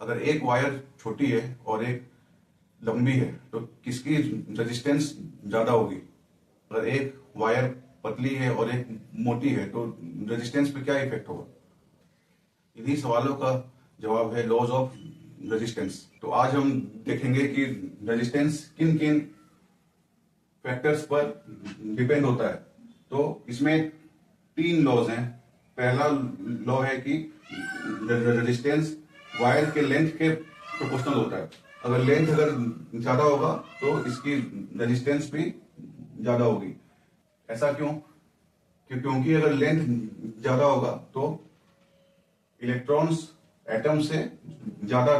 अगर एक वायर छोटी है और एक लंबी है तो किसकी रेजिस्टेंस ज्यादा होगी? अगर एक वायर पतली है और एक मोटी है तो रेजिस्टेंस पे क्या इफेक्ट होगा? इन्हीं सवालों का जवाब है लॉज ऑफ रेजिस्टेंस। तो आज हम देखेंगे कि रेजिस्टेंस किन किन फैक्टर्स पर डिपेंड होता है। तो इसमें 3 लॉज हैं। पहला लॉ है कि रेजिस्टेंस वायर के लेंथ के प्रोपोर्शनल होता है। अगर लेंथ ज्यादा होगा तो इसकी रेजिस्टेंस भी ज्यादा होगी। ऐसा क्यों? क्योंकि अगर लेंथ ज्यादा होगा तो इलेक्ट्रॉन्स एटम से ज्यादा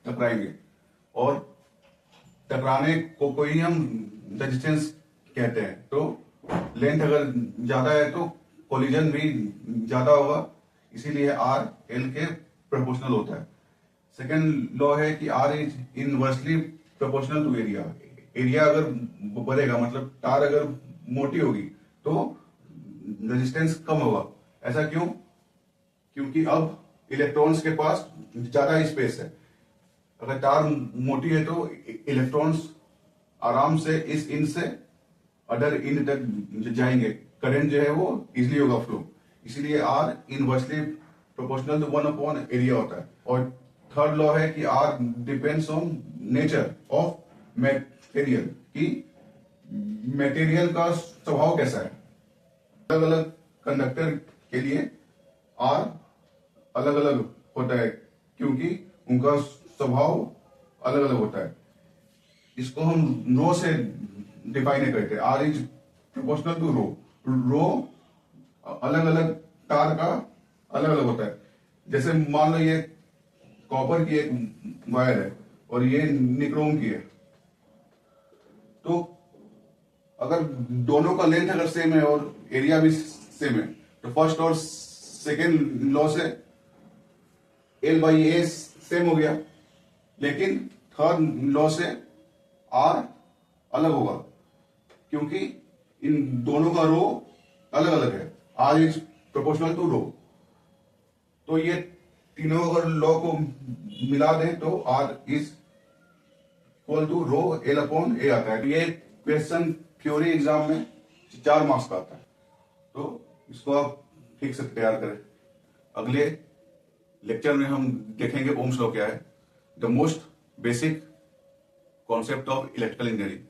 टकराएंगे और टकराने को ही हम रेजिस्टेंस कहते हैं। तो लेंथ अगर ज्यादा है तो कोलिजन भी ज्यादा होगा, इसीलिए आर एल के प्रोपोर्शनल होता है। सेकेंड लॉ है कि R is inversely proportional to area. Area अगर बढ़ेगा, मतलब तार अगर मोटी होगी तो रेजिस्टेंस कम होगा। ऐसा क्यों? क्योंकि अब इलेक्ट्रॉन्स के पास ज्यादा स्पेस है। अगर तार मोटी है तो इलेक्ट्रॉन्स आराम से इस इन से अदर इन तक जाएंगे, करंट जो है वो इजिली होगा फ्लो, इसीलिए R inversely proportional to 1 upon area होता है। और थर्ड लॉ है कि R depends on nature of material, कि मटेरियल का स्वभाव कैसा है। अलग अलग कंडक्टर के लिए आर अलग अलग होता है क्योंकि उनका स्वभाव अलग अलग होता है। इसको हम रो से डिफाइन करते हैं। आर इज प्रोपोर्शनल टू रो। रो अलग अलग तार का अलग अलग होता है। जैसे मान लो ये कॉपर की एक वायर है और ये निक्रोम की है, तो अगर दोनों का लेंथ अगर सेम है और एरिया भी सेम है तो फर्स्ट और सेकेंड लॉ से एल बाई ए सेम हो गया, लेकिन थर्ड लॉ से आर अलग होगा क्योंकि इन दोनों का रो अलग अलग है। R is proportional to rho. तो ये तीनों अगर लॉ को मिला दें तो R is equal to rho L upon A आता है। तो ये क्वेश्चन थ्योरी एग्जाम में 4 मार्क्स का आता है, तो इसको आप ठीक से तैयार करें। अगले लेक्चर में हम देखेंगे ओम्स लॉ क्या है, the most basic concept of electrical engineering.